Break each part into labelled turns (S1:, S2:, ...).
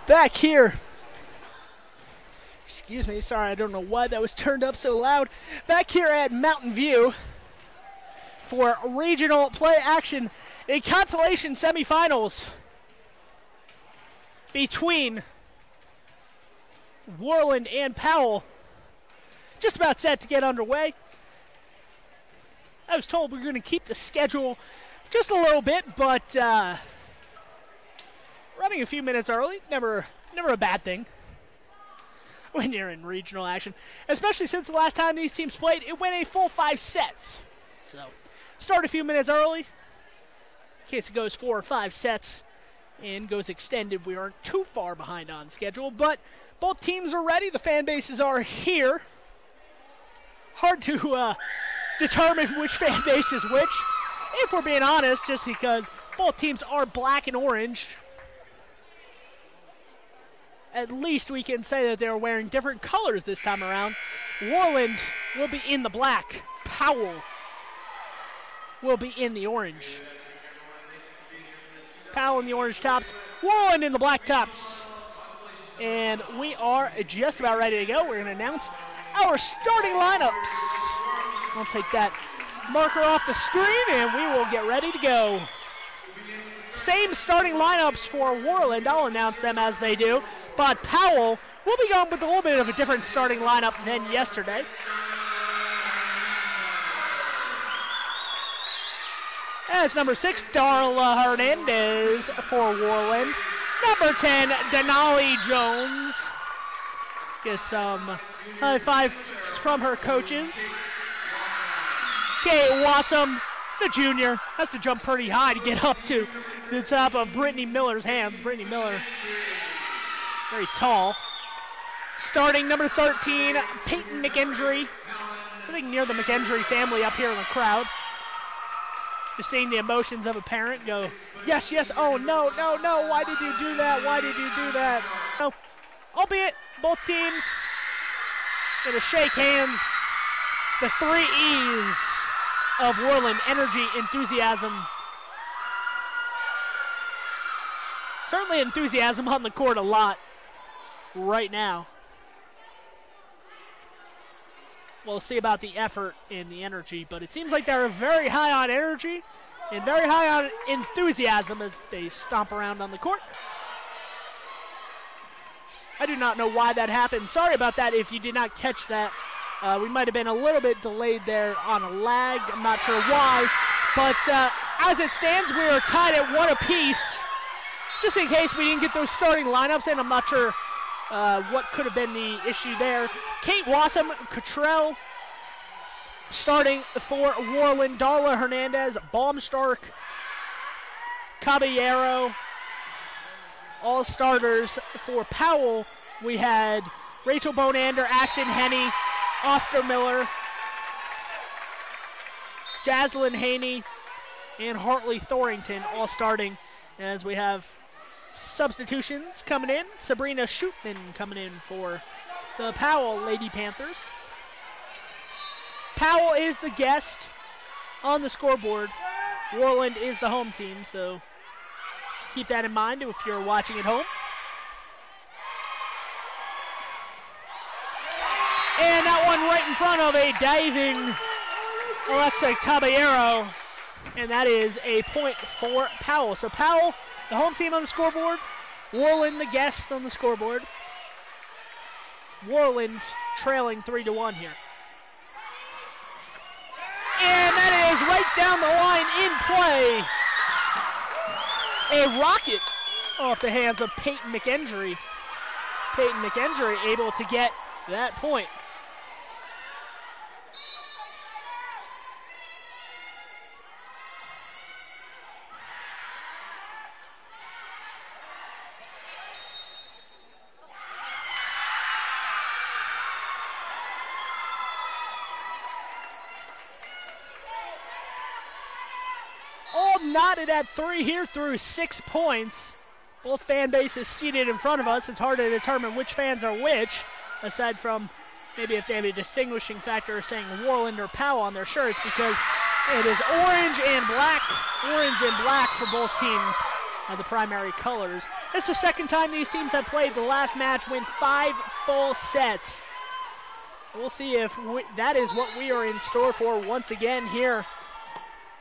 S1: back here. Excuse me, sorry, I don't know why that was turned up so loud. Back here at Mountain View for regional play action in Consolation semifinals between Worland and Powell. Just about set to get underway. I was told we were going to keep the schedule just a little bit, but running a few minutes early, never a bad thing when you're in regional action, especially since the last time these teams played, it went a full 5 sets. So start a few minutes early in case it goes 4 or 5 sets and goes extended. We aren't too far behind on schedule, but both teams are ready. The fan bases are here. Hard to determine which fan base is which, if we're being honest, just because both teams are black and orange. At least we can say that they're wearing different colors this time around. Worland will be in the black. Powell will be in the orange. Powell in the orange tops. Worland in the black tops. And we are just about ready to go. We're going to announce our starting lineups. I'll take that marker off the screen and we will get ready to go. Same starting lineups for Worland. I'll announce them as they do. But Powell will be going with a little bit of a different starting lineup than yesterday. As number 6, Darla Hernandez for Worland. Number 10, Denali Jones. Get some high fives from her coaches. Kate Wassam, the junior, has to jump pretty high to get up to the top of Brittany Miller's hands. Brittany Miller, very tall. Starting number 13, Peyton McKendry. Sitting near the McKendry family up here in the crowd. Just seeing the emotions of a parent go, yes, yes, oh, no, no, no, why did you do that? Why did you do that? No, albeit both teams going to shake hands. The 3 E's of Worland: energy, enthusiasm. Certainly enthusiasm on the court a lot right now. We'll see about the effort and the energy, but it seems like they're very high on energy and very high on enthusiasm as they stomp around on the court. I do not know why that happened. Sorry about that if you did not catch that. We might have been a little bit delayed there on a lag. I'm not sure why. But as it stands, we are tied at 1 apiece. Just in case we didn't get those starting lineups in, I'm not sure what could have been the issue there. Kate Wassam, Cottrell starting for Worland. Darla Hernandez, Baumstark, Caballero. All starters for Powell. We had Rachel Bonander, Ashton Henney, Ostermiller, Jaslyn Haney, and Hartley Thorington all starting as we have substitutions coming in. Sabrina Schutman coming in for the Powell Lady Panthers. Powell is the guest on the scoreboard. Worland is the home team, so just keep that in mind if you're watching at home. And that one right in front of a diving Alexa Caballero, and that is a point for Powell. So Powell, the home team on the scoreboard. Worland, the guest on the scoreboard. Worland trailing 3-1 here. And that is right down the line in play. A rocket off the hands of Peyton McKendry. Peyton McKendry able to get that point. Knotted at 3 here through 6 points. Both fan bases seated in front of us. It's hard to determine which fans are which, aside from maybe if they have a distinguishing factor saying Worland or Powell on their shirts, because it is orange and black for both teams the primary colors. It's the second time these teams have played. The last match went 5 full sets. So we'll see if that is what we are in store for once again here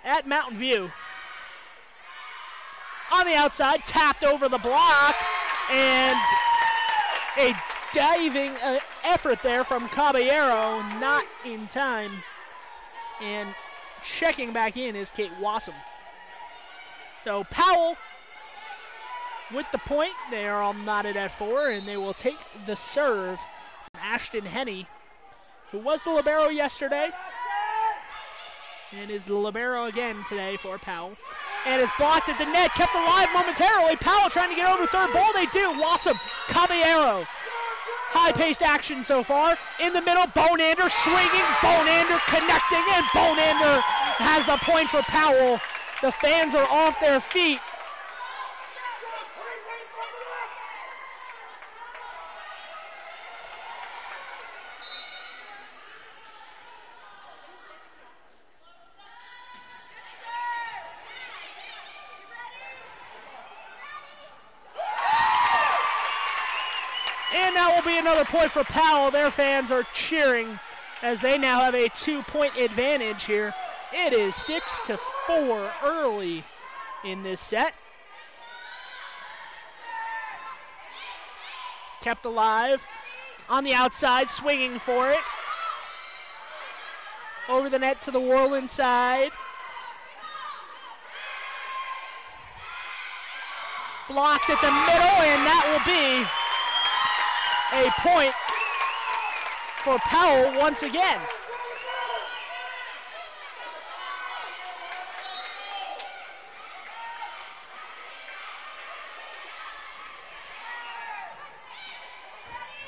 S1: at Mountain View. On the outside, tapped over the block, and a diving effort there from Caballero, not in time. And checking back in is Kate Wassam. So Powell with the point. They are all knotted at 4, and they will take the serve. Ashton Henney, who was the libero yesterday, and is the libero again today for Powell. And is blocked at the net, kept alive momentarily. Powell trying to get over third ball. They do. Wassam, Caballero. High-paced action so far. In the middle, Bonander swinging. Bonander connecting, and Bonander has the point for Powell. The fans are off their feet. And that will be another point for Powell. Their fans are cheering as they now have a 2-point advantage here. It is 6-4 early in this set. Kept alive on the outside, swinging for it. Over the net to the Worland side. Blocked at the middle, and that will be a point for Powell once again.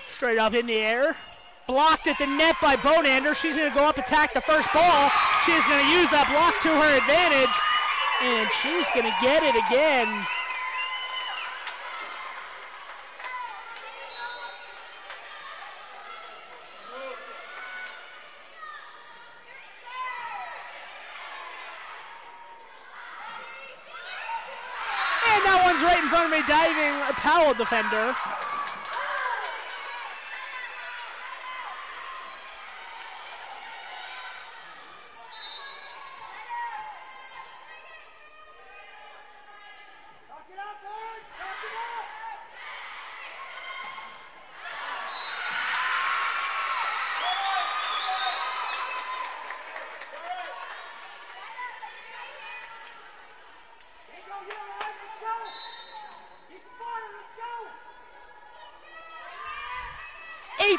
S1: Straight up in the air. Blocked at the net by Bonander. She's going to go up, attack the first ball. She's going to use that block to her advantage, and she's going to get it again. Right in front of me, diving a Powell defender.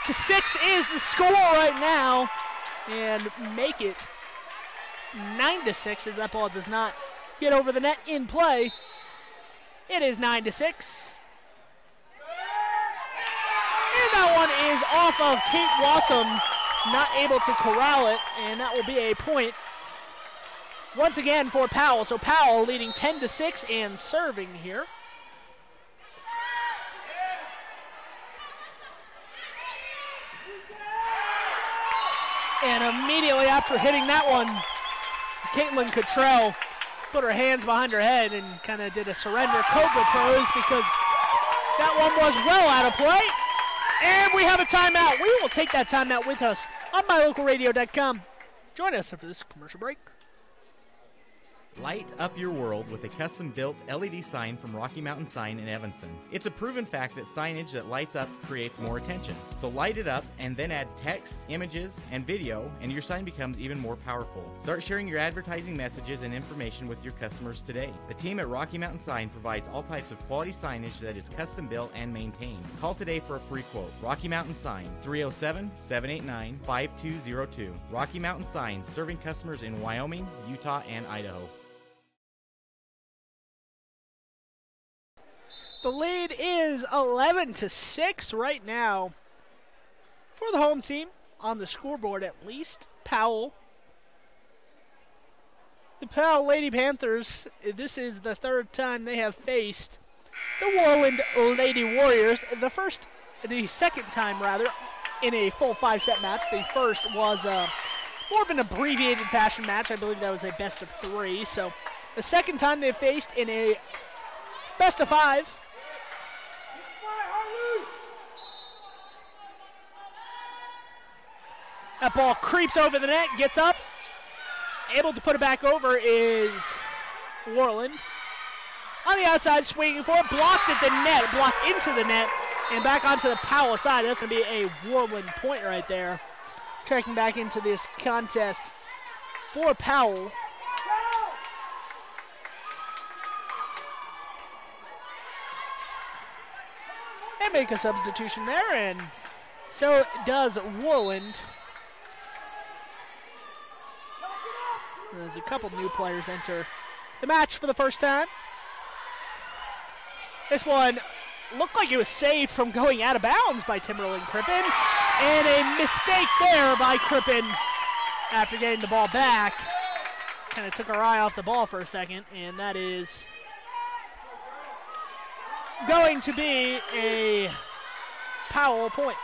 S1: To 6 is the score right now, and make it 9-6 as that ball does not get over the net in play. It is 9-6. And that one is off of Kate Wassam, not able to corral it, and that will be a point once again for Powell. So Powell leading 10-6 and serving here. And immediately after hitting that one, Caitlin Cottrell put her hands behind her head and kind of did a surrender Cobra pose because that one was well out of play. And we have a timeout. We will take that timeout with us on MyLocalRadio.com. Join us after this commercial break.
S2: Light up your world with a custom-built LED sign from Rocky Mountain Sign in Evanston. It's a proven fact that signage that lights up creates more attention. So light it up and then add text, images, and video, and your sign becomes even more powerful. Start sharing your advertising messages and information with your customers today. The team at Rocky Mountain Sign provides all types of quality signage that is custom-built and maintained. Call today for a free quote. Rocky Mountain Sign, 307-789-5202. Rocky Mountain Sign, serving customers in Wyoming, Utah, and Idaho.
S1: The lead is 11-6 right now for the home team on the scoreboard, at least. Powell. The Powell Lady Panthers, this is the third time they have faced the Worland Lady Warriors. The second time rather, in a full 5-set match. The first was more of an abbreviated fashion match. I believe that was a best of 3. So the second time they faced in a Best of 5. That ball creeps over the net, gets up. Able to put it back over is Worland. On the outside, swinging for it, blocked at the net, blocked into the net, and back onto the Powell side. That's going to be a Worland point right there. Checking back into this contest for Powell. And make a substitution there, and so does Worland. There's a couple new players enter the match for the first time. This one looked like it was saved from going out of bounds by Timberland Crippen. And a mistake there by Crippen after getting the ball back. Kind of took our eye off the ball for a second, and that is going to be a Powell point.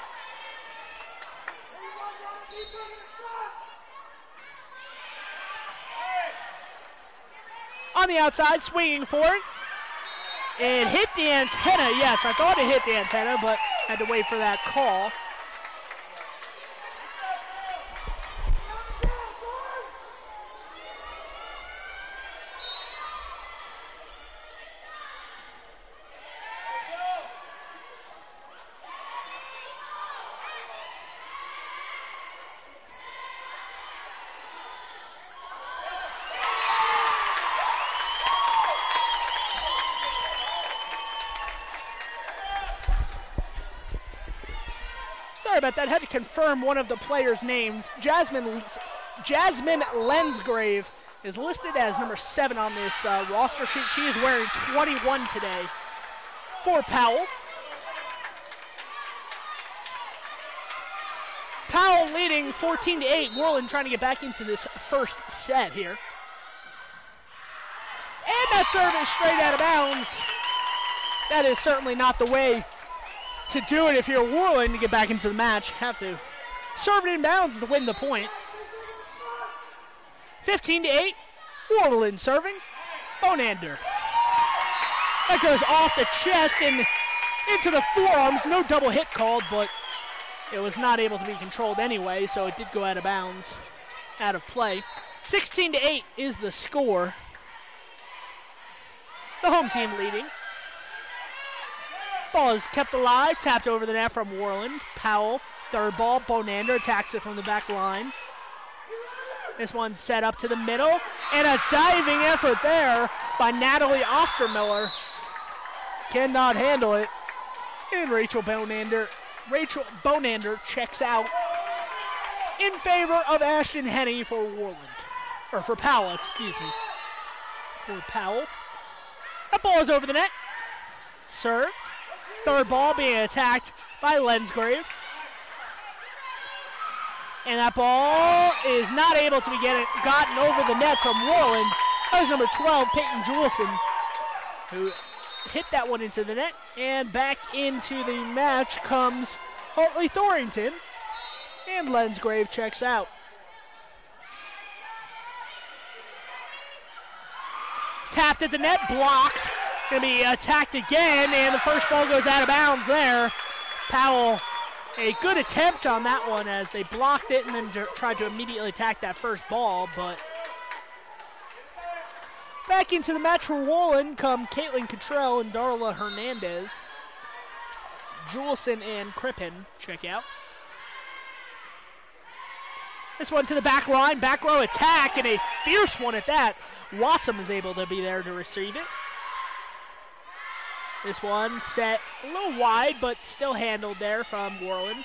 S1: On the outside, swinging for it. It hit the antenna. Yes, I thought it hit the antenna, but had to wait for that call. About that, had to confirm one of the players' names. Jasmine Lensgrave is listed as number 7 on this roster sheet. She is wearing 21 today for Powell. Powell leading 14-8. Worland trying to get back into this first set here. And that serve is straight out of bounds. That is certainly not the way to do it if you're Worland to get back into the match. Have to serve it in bounds to win the point. 15-8. Worland serving. Bonander. That goes off the chest and into the forearms. No double hit called, but it was not able to be controlled anyway, so it did go out of bounds, out of play. 16-8 is the score. The home team leading. Ball is kept alive, tapped over the net from Worland. Powell, third ball, Bonander attacks it from the back line. This one set up to the middle, and a diving effort there by Natalie Ostermiller. Cannot handle it. And Rachel Bonander checks out in favor of Ashton Henney for Worland. Or for Powell, excuse me. For Powell. That ball is over the net. Serve. Third ball being attacked by Lensgrave. And that ball is not able to be gotten over the net from Worland. That was number 12, Peyton Jewelson, who hit that one into the net. And back into the match comes Hartley Thorington. And Lensgrave checks out. Tapped at the net, blocked. Going to be attacked again, and the first ball goes out of bounds there. Powell, a good attempt on that one as they blocked it and then tried to immediately attack that first ball, but back into the match for Worland come Caitlin Cottrell and Darla Hernandez. Jewelson and Crippen check out. This one to the back line, back row attack, and a fierce one at that. Wassam is able to be there to receive it. This one set a little wide, but still handled there from Worland.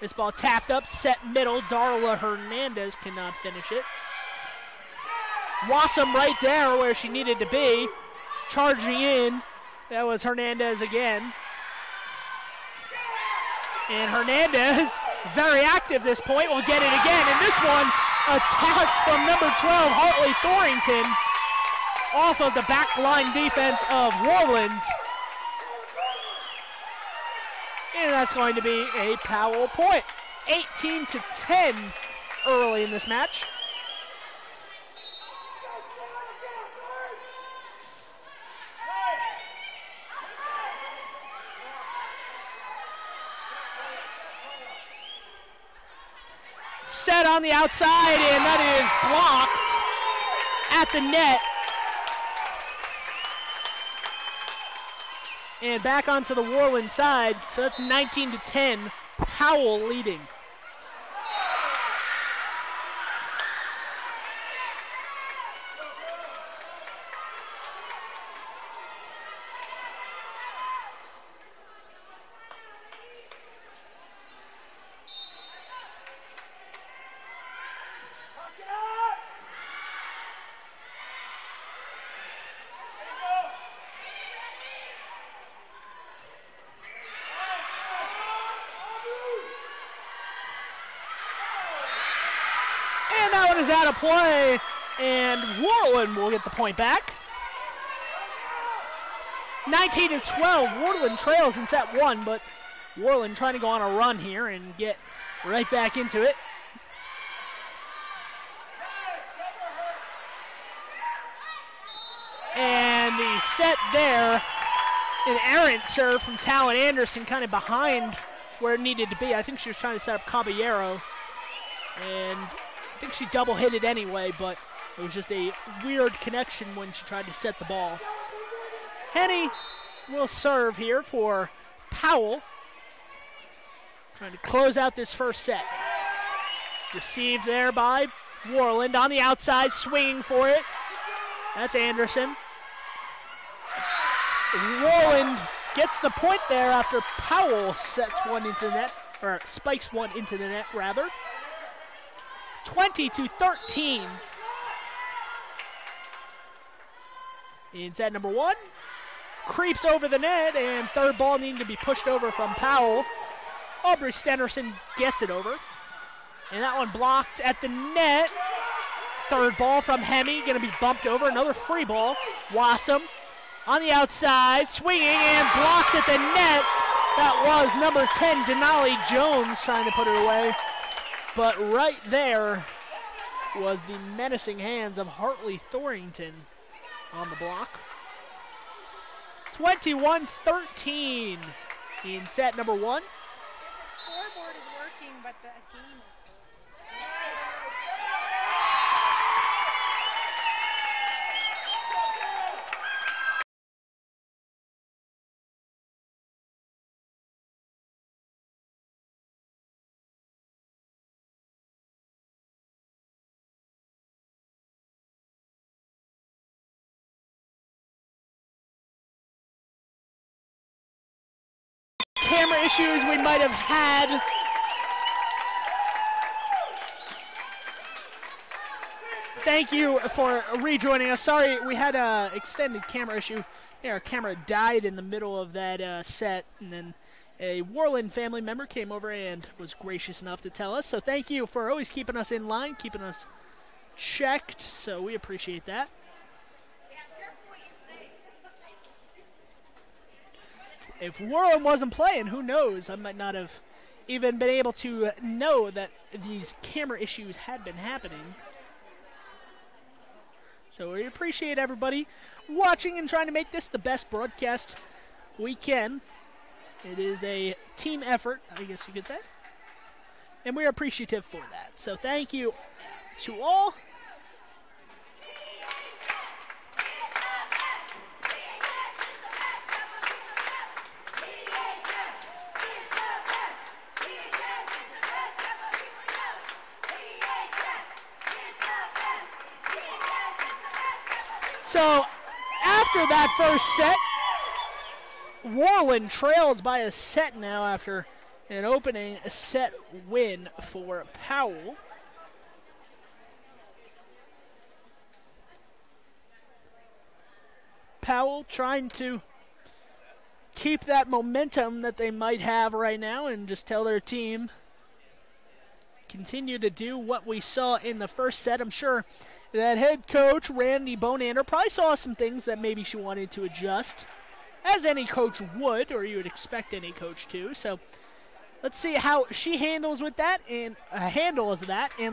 S1: This ball tapped up, set middle. Darla Hernandez cannot finish it. Wassam right there where she needed to be. Charging in. That was Hernandez again. And Hernandez, very active this point, will get it again. And this one, attacked from number 12, Hartley Thorington, off of the back line defense of Worland. And that's going to be a Powell point. 18-10 early in this match. set on the outside, and that is blocked at the net. And back onto the Worland side, so that's 19-10, Powell leading. Is out of play, and Worland will get the point back. 19-12, Worland trails in set one, but Worland trying to go on a run here and get right back into it. And the set there, an errant serve from Talon Anderson, kind of behind where it needed to be. I think she was trying to set up Caballero, and I think she double hit it anyway, but it was just a weird connection when she tried to set the ball. Henny will serve here for Powell, trying to close out this first set. Received there by Worland on the outside, swinging for it. That's Anderson. Worland gets the point there after Powell sets one into the net, or spikes one into the net, rather. 20-13 in set number one. Creeps over the net, and third ball needing to be pushed over from Powell. Aubrey Stenerson gets it over, and that one blocked at the net. Third ball from Hemi, going to be bumped over. Another free ball. Wassam on the outside, swinging and blocked at the net. That was number 10, Denali Jones, trying to put it away. But right there was the menacing hands of Hartley Thorington on the block. 21-13 in set number one.
S3: The scoreboard is working, but the game is...
S1: Camera issues we might have had. Thank you for rejoining us. Sorry, we had an extended camera issue. Yeah, our camera died in the middle of that set, and then a Worland family member came over and was gracious enough to tell us. So thank you for always keeping us in line, keeping us checked. So we appreciate that. If Worland wasn't playing, who knows? I might not have even been able to know that these camera issues had been happening. So we appreciate everybody watching and trying to make this the best broadcast we can. It is a team effort, I guess you could say. And we're appreciative for that. So thank you to all. So, after that first set, Worland trails by a set now after an opening set win for Powell. Powell trying to keep that momentum that they might have right now and just tell their team, continue to do what we saw in the first set. I'm sure that head coach, Randy Bonander, probably saw some things that maybe she wanted to adjust, as any coach would, or you would expect any coach to. So let's see how she handles that, and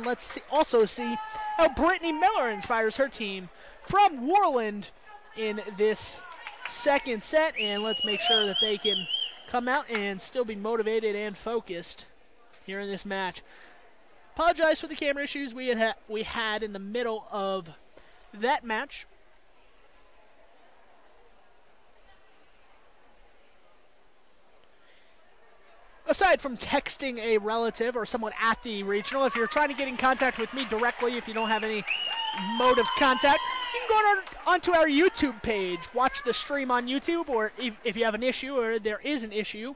S1: let's also see how Brittany Miller inspires her team from Worland in this second set, and let's make sure that they can come out and still be motivated and focused here in this match. Apologize for the camera issues we had in the middle of that match. Aside from texting a relative or someone at the regional, if you're trying to get in contact with me directly, if you don't have any mode of contact, you can go onto our YouTube page, watch the stream on YouTube, or if you have an issue or there is an issue,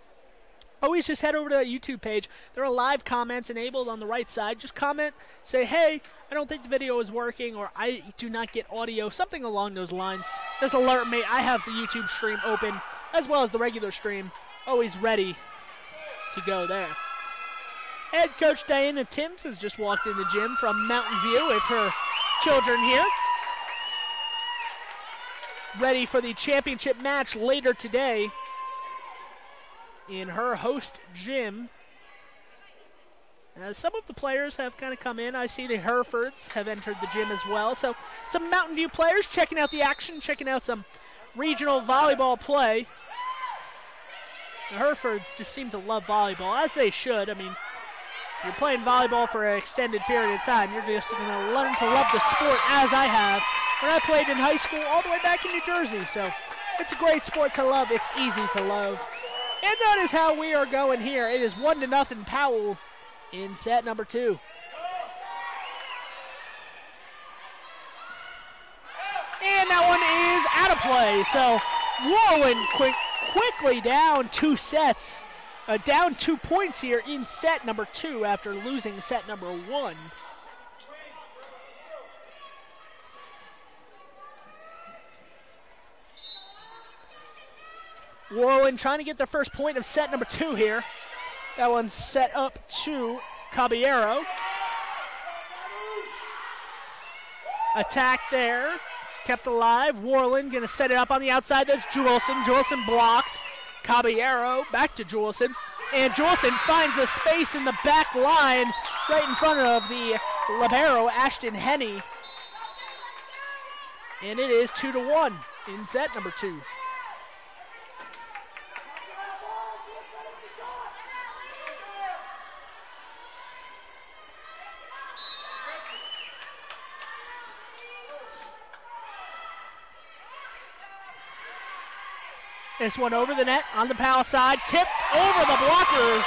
S1: always just head over to that YouTube page. There are live comments enabled on the right side. Just comment, say, hey, I don't think the video is working, or I do not get audio, something along those lines. Just alert me. I have the YouTube stream open, as well as the regular stream, always ready to go there. Head coach Diana Timms has just walked in the gym from Mountain View with her children here, ready for the championship match later today in her host gym. Some of the players have kind of come in. I see the Herefords have entered the gym as well. So some Mountain View players checking out the action, checking out some regional volleyball play. The Herefords just seem to love volleyball, as they should. I mean, if you're playing volleyball for an extended period of time, you're just going to learn to love the sport, as I have when I played in high school all the way back in New Jersey. So it's a great sport to love. It's easy to love. And that is how we are going here. It is 1-0 Powell in set number 2. And that one is out of play. So Worland quickly down 2 sets. Down 2 points here in set number 2 after losing set number 1. Worland trying to get their first point of set number 2 here. That one's set up to Caballero. Attack there. Kept alive. Worland going to set it up on the outside. That's Juleson. Juleson blocked. Caballero back to Juleson. And Juleson finds a space in the back line right in front of the libero, Ashton Henney. And it is 2-1 in set number 2. This one over the net on the Powell side, tipped over the blockers,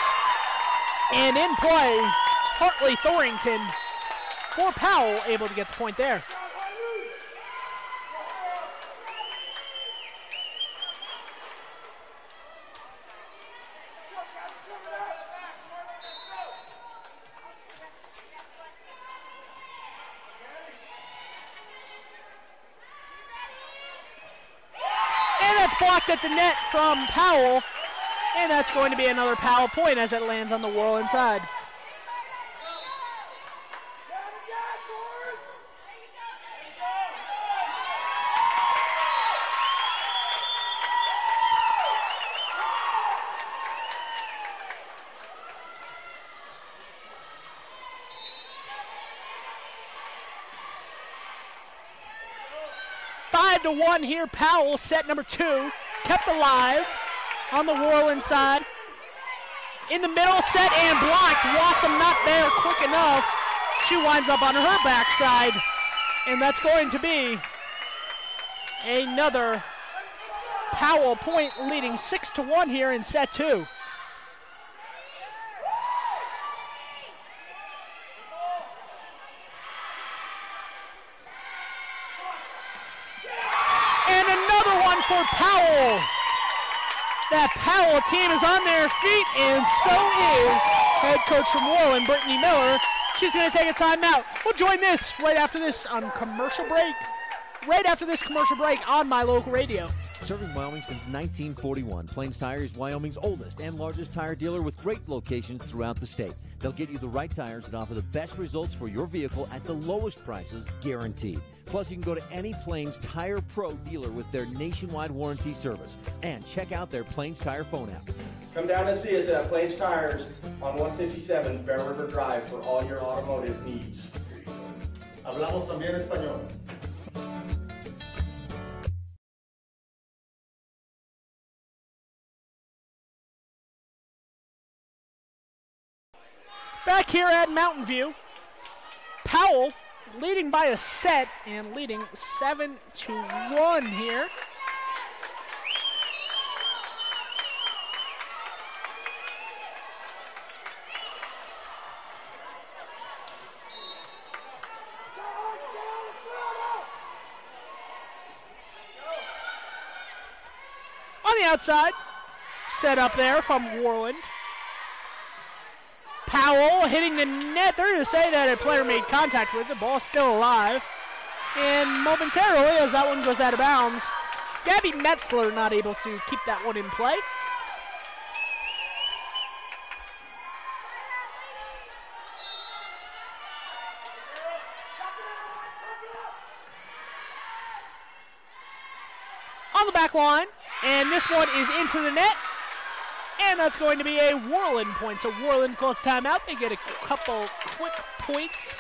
S1: and in play, Hartley Thorington for Powell, able to get the point there. Blocked at the net from Powell, and that's going to be another Powell point as it lands on the Worland side. To 1 here, Powell, set number 2, kept alive on the Worland side. In the middle, set and blocked. Wassam not there quick enough. She winds up on her backside, and that's going to be another Powell point, leading 6-1 here in set 2. For Powell. That Powell team is on their feet, and so is head coach from Worland, Brittany Miller. She's going to take a timeout. We'll join this right after this on commercial break. Right after this commercial break on My Local Radio.
S4: Serving Wyoming since 1941, Plains Tire is Wyoming's oldest and largest tire dealer with great locations throughout the state. They'll get you the right tires that offer the best results for your vehicle at the lowest prices, guaranteed. Plus, you can go to any Plains Tire Pro dealer with their nationwide warranty service. And check out their Plains Tire phone app.
S5: Come down and see us at Plains Tires on 157 Bear River Drive for all your automotive needs. Hablamos también español.
S1: Back here at Mountain View, Powell leading by a set and leading 7-1 here. On the outside, set up there from Worland. Powell hitting the net. They're going to say that a player made contact with it. The ball's still alive. And momentarily, as that one goes out of bounds, Gabby Metzler not able to keep that one in play. On the back line, and this one is into the net. And that's going to be a Worland point. So Worland calls timeout. They get a couple quick points.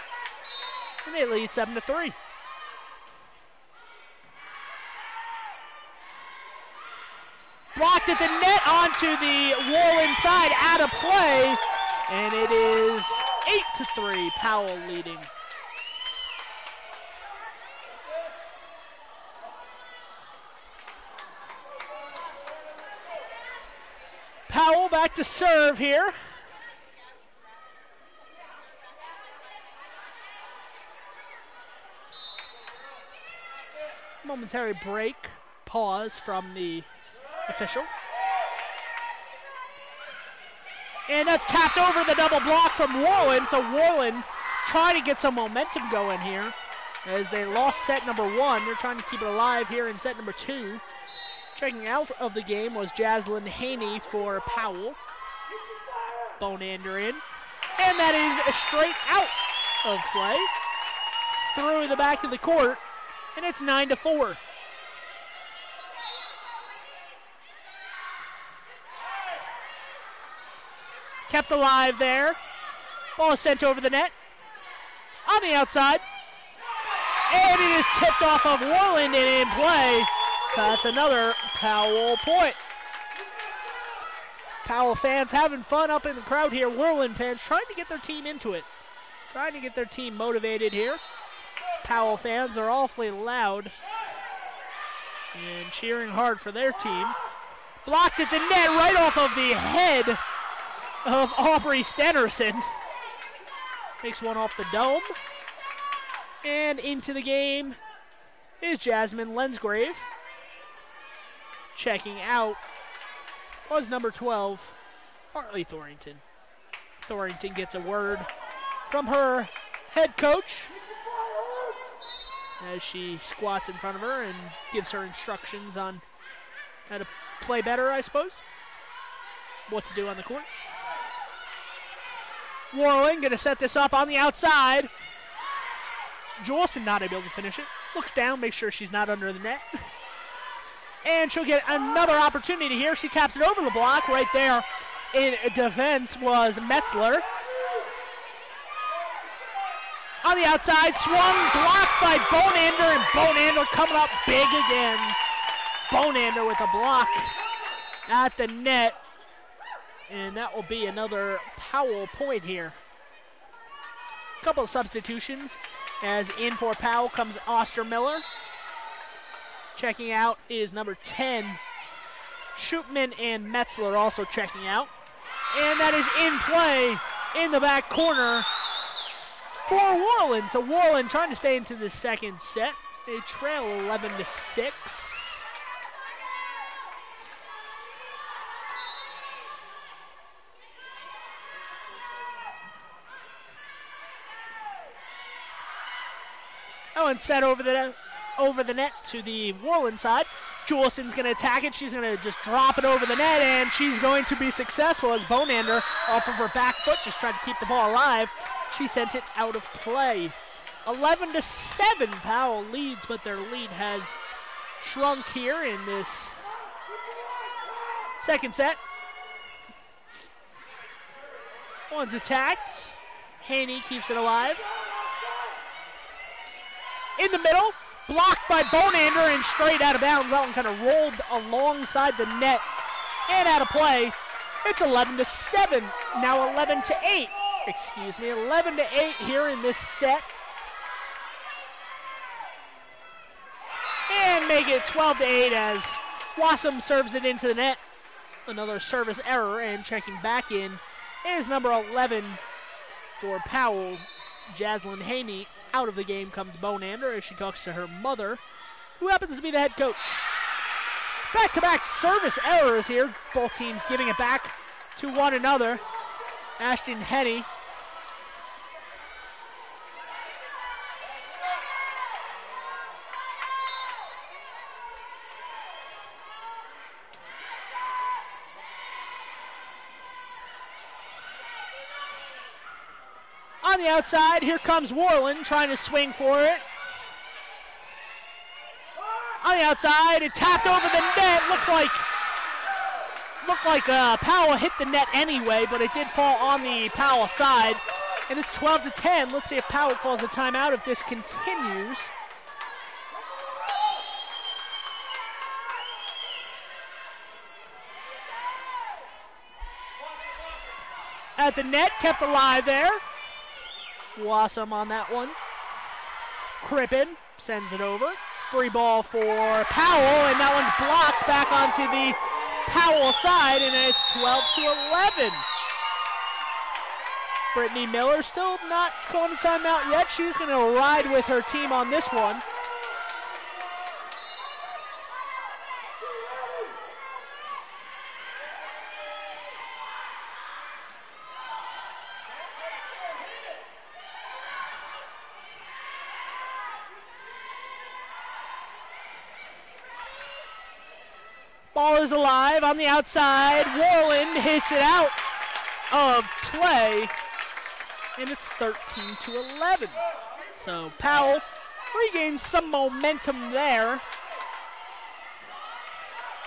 S1: And they lead 7-3. Blocked at the net onto the Worland side, out of play. And it is 8-3. Powell leading. Powell back to serve here. Momentary break, pause from the official. And that's tapped over the double block from Worland, so Worland trying to get some momentum going here. As they lost set number 1, they're trying to keep it alive here in set number 2. Checking out of the game was Jaslyn Haney for Powell. Bonander in. And that is straight out of play. Through the back of the court. And it's 9-4. Kept alive there. Ball is sent over the net. On the outside. And it is tipped off of Worland and in play. So that's another Powell point. Powell fans having fun up in the crowd here. Worland fans trying to get their team into it. Trying to get their team motivated here. Powell fans are awfully loud and cheering hard for their team. Blocked at the net right off of the head of Aubrey Stenerson. Takes one off the dome. And into the game is Jasmine Lensgrave. Checking out was number 12, Hartley Thorington. Thorington gets a word from her head coach as she squats in front of her and gives her instructions on how to play better, I suppose. What to do on the court. Worland going to set this up on the outside. Jolson not able to finish it. Looks down, makes sure she's not under the net. And she'll get another opportunity here. She taps it over the block right there. In defense was Metzler. On the outside, swung, blocked by Bonander, and Bonander coming up big again. Bonander with a block at the net. And that will be another Powell point here. A couple of substitutions. As in for Powell comes Ostermiller. Checking out is number 10, Schupman, and Metzler also checking out. And that is in play in the back corner for Worland. So Worland trying to stay into the second set. They trail 11-6. That one set over the net to the Worland side. Jolson's going to attack it. She's going to just drop it over the net, and she's going to be successful as Bonander, off of her back foot, just tried to keep the ball alive. She sent it out of play. 11-7, Powell leads, but their lead has shrunk here in this second set. One's attacked. Haney keeps it alive. In the middle, blocked by Bonander and straight out of bounds. That one kind of rolled alongside the net and out of play. It's 11-7, now 11-8. Excuse me, 11-8 here in this set. And make it 12-8 as Wassum serves it into the net. Another service error, and checking back in is number 11 for Powell. Jaslyn Haney. Out of the game comes Bonander as she talks to her mother, who happens to be the head coach. Back-to-back service errors here. Both teams giving it back to one another. Ashton Henny. On the outside, here comes Worland trying to swing for it. On the outside, it tapped over the net. Looked like Powell hit the net anyway, but it did fall on the Powell side. And it's 12-10. Let's see if Powell calls a timeout if this continues. At the net, kept alive there. Wassum on that one. Crippen sends it over. Free ball for Powell, and that one's blocked back onto the Powell side, and it's 12-11. Brittany Miller still not calling a timeout yet. She's going to ride with her team on this one. Ball is alive on the outside. Worland hits it out of play, and it's 13-11. So Powell regains some momentum there.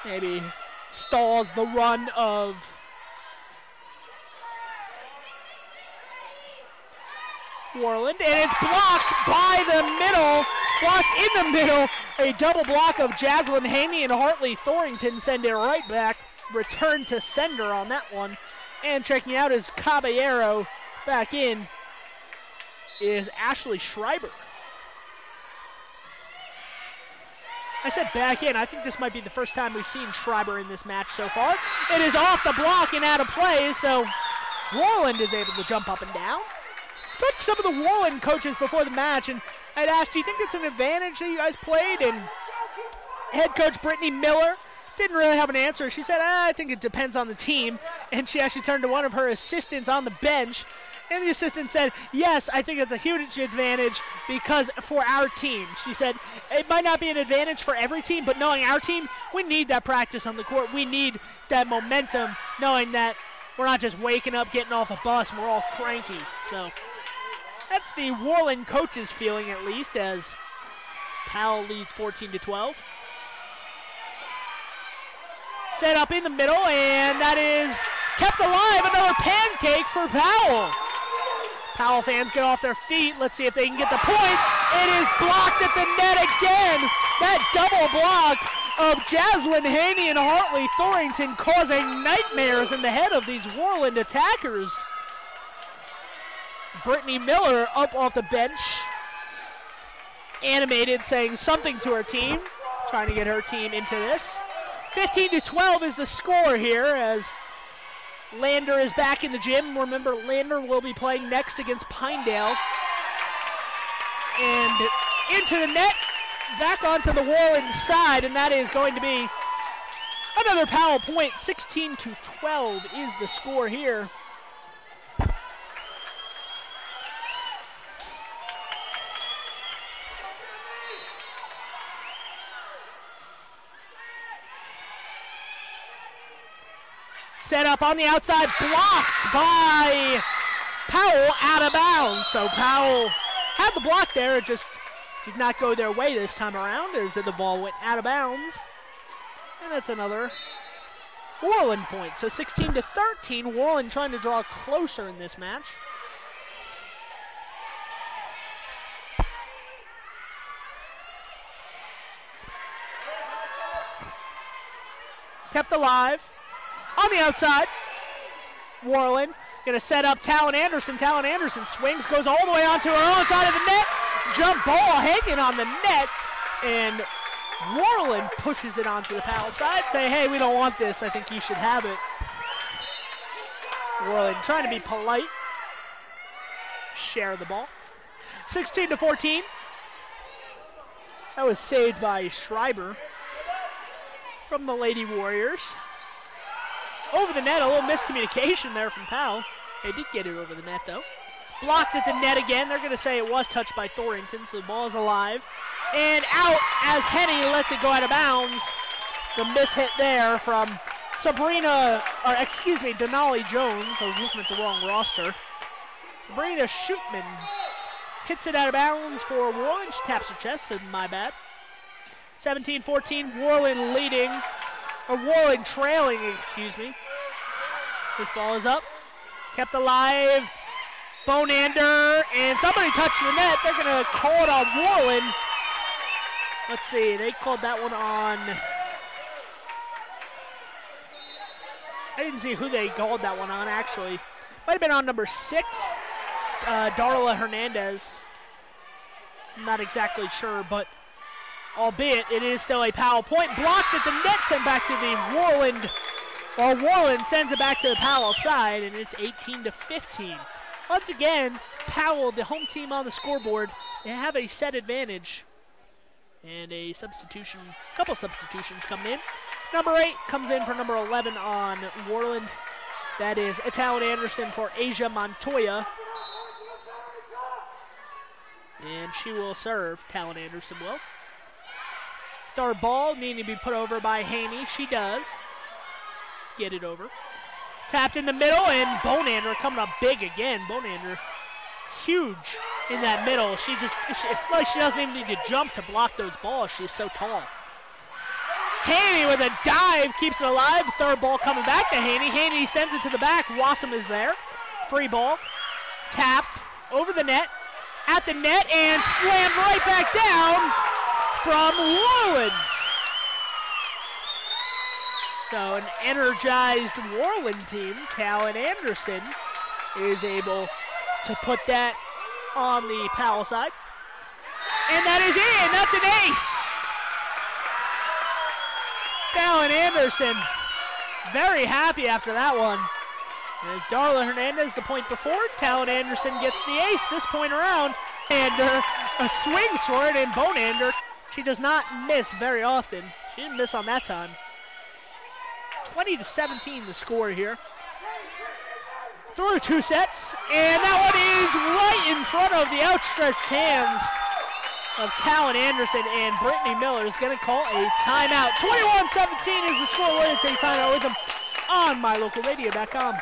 S1: Maybe stalls the run of Worland, and it's blocked by the middle. Blocked in the middle. A double block of Jaslyn Haney and Hartley Thorington send it right back. Return to sender on that one. And checking out is Caballero. Back in is Ashley Schreiber. I said back in. I think this might be the first time we've seen Schreiber in this match so far. It is off the block and out of play, so Worland is able to jump up and down. Talked to some of the Worland coaches before the match, and I'd asked, do you think it's an advantage that you guys played? And head coach Brittany Miller didn't really have an answer. She said, I think it depends on the team. And she actually turned to one of her assistants on the bench, and the assistant said, yes, I think it's a huge advantage because for our team. She said, it might not be an advantage for every team, but knowing our team, we need that practice on the court. We need that momentum, knowing that we're not just waking up, getting off a bus, and we're all cranky. So that's the Worland coaches feeling, at least, as Powell leads 14-12. Set up in the middle, and that is kept alive. Another pancake for Powell. Powell fans get off their feet. Let's see if they can get the point. It is blocked at the net again. That double block of Jaslyn Haney and Hartley Thorington causing nightmares in the head of these Worland attackers. Brittany Miller up off the bench, animated, saying something to her team, trying to get her team into this. 15-12 is the score here as Lander is back in the gym. Remember, Lander will be playing next against Pinedale. And into the net, back onto the Worland side, and that is going to be another Powell point. 16-12 is the score here. Set up on the outside, blocked by Powell, out of bounds. So Powell had the block there, it just did not go their way this time around as the ball went out of bounds. And that's another Worland point. So 16-13, Worland trying to draw closer in this match. Kept alive. On the outside, Worland Going to set up Talon Anderson. Talon Anderson swings, goes all the way onto her own side of the net. Jump ball hanging on the net. And Worland pushes it onto the Powell side. Say, hey, we don't want this. I think you should have it. Worland trying to be polite. Share the ball. 16-14. That was saved by Schreiber from the Lady Warriors. Over the net, a little miscommunication there from Powell. They did get it over the net, though. Blocked at the net again. They're going to say it was touched by Thorrington, so the ball is alive. And out as Henny lets it go out of bounds. The mishit there from Denali Jones. I was looking at the wrong roster. Sabrina Shootman hits it out of bounds for Worland. She taps her chest, so my bad. 17-14, Worland leading. Or Worland trailing, excuse me. This ball is up. Kept alive. Bonander, and somebody touched the net. They're going to call it on Worland. Let's see, they called that one on. I didn't see who they called that one on, actually. Might have been on number 6, Darla Hernandez. I'm not exactly sure, but albeit it is still a Powell point. Blocked at the net, sent back to the Worland. Well, Worland sends it back to the Powell side, and it's 18-15. Once again, Powell, the home team on the scoreboard, they have a set advantage. And a substitution, couple substitutions coming in. Number 8 comes in for number 11 on Worland. That is Talon Anderson for Asia Montoya. And she will serve, Talon Anderson will. Third ball needing to be put over by Haney. She does. Get it over. Tapped in the middle, and Bonander coming up big again. Bonander, huge in that middle. It's like she doesn't even need to jump to block those balls. She's so tall. Haney with a dive keeps it alive. Third ball coming back to Haney. Haney sends it to the back. Wassam is there. Free ball. Tapped over the net. At the net, and slammed right back down from Worland. So an energized Worland team, Talon Anderson, is able to put that on the Powell side. And that is in. That's an ace. Talon Anderson very happy after that one. As Darla Hernandez the point before, Talon Anderson gets the ace this point around. And a swings for it, and Bonander, she does not miss very often. She didn't miss on that time. 20-17 the score here. Through 2 sets, and that one is right in front of the outstretched hands of Talon Anderson, and Brittany Miller is going to call a timeout. 21-17 is the score. We're going to take timeout with them on MyLocalRadio.com.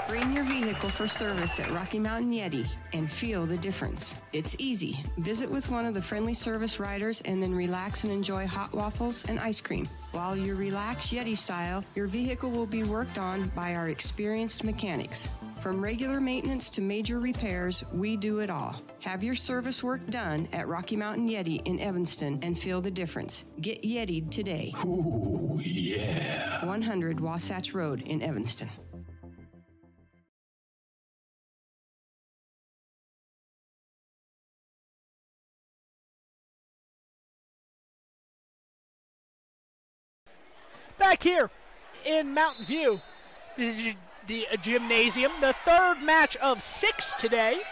S6: Bring your vehicle for service at Rocky Mountain Yeti and feel the difference. It's easy. Visit with one of the friendly service riders and then relax and enjoy hot waffles and ice cream. While you relax Yeti style, your vehicle will be worked on by our experienced mechanics. From regular maintenance to major repairs, we do it all. Have your service work done at Rocky Mountain Yeti in Evanston and feel the difference. Get Yeti'd today.
S7: Ooh, yeah.
S6: 100 Wasatch Road in Evanston.
S1: Back here in Mountain View, the gymnasium, the third match of 6 today.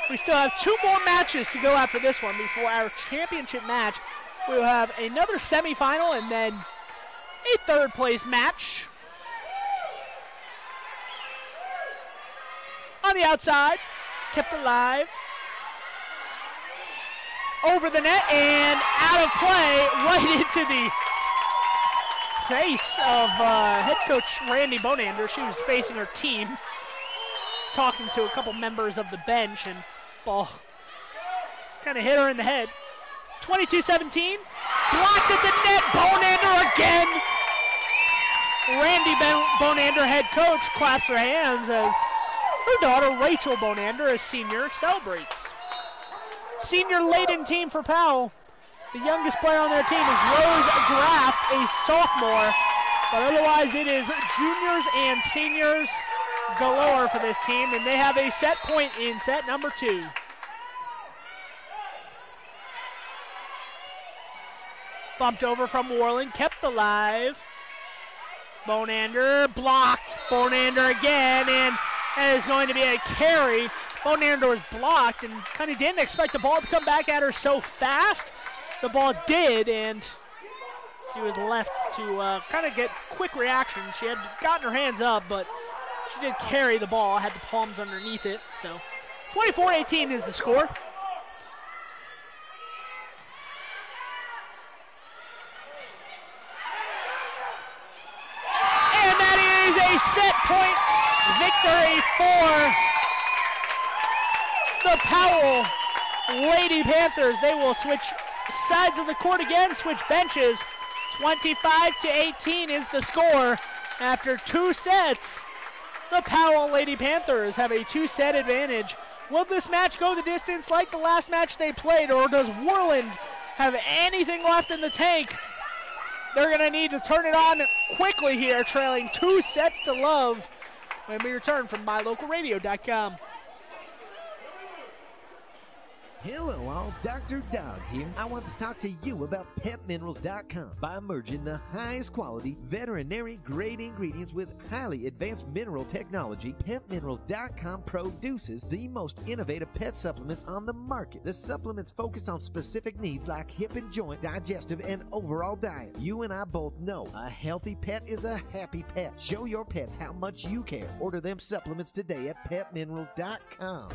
S1: We still have 2 more matches to go after this one before our championship match. We'll have another semifinal and then a third place match. On the outside, kept alive. Over the net and out of play, right into the face of head coach Randy Bonander. She was facing her team, talking to a couple members of the bench, and ball kind of hit her in the head. 22-17, blocked at the net, Bonander again. Randy Bonander, head coach, claps her hands as her daughter Rachel Bonander, a senior, celebrates. Senior laden team for Powell. The youngest player on their team is Rose Graft, a sophomore. But otherwise, it is juniors and seniors galore for this team, and they have a set point in set number 2. Bumped over from Worland, kept alive. Bonander blocked. Bonander again, and that is going to be a carry. Bonander was blocked and kind of didn't expect the ball to come back at her so fast. The ball did, and she was left to kind of get quick reaction. She had gotten her hands up, but she did carry the ball, had the palms underneath it. So 24-18 is the score. And that is a set point victory for the Powell Lady Panthers. They will switch sides of the court again, switch benches. 25-18 is the score after 2 sets. The Powell Lady Panthers have a 2-set advantage. Will this match go the distance like the last match they played, or does Worland have anything left in the tank? They're going to need to turn it on quickly here, trailing 2 sets to love when we return from MyLocalRadio.com.
S8: Hello all, Dr. Dog here. I want to talk to you about PepMinerals.com. By merging the highest quality veterinary grade ingredients with highly advanced mineral technology, PepMinerals.com produces the most innovative pet supplements on the market. The supplements focus on specific needs like hip and joint, digestive, and overall diet. You and I both know a healthy pet is a happy pet. Show your pets how much you care. Order them supplements today at PepMinerals.com.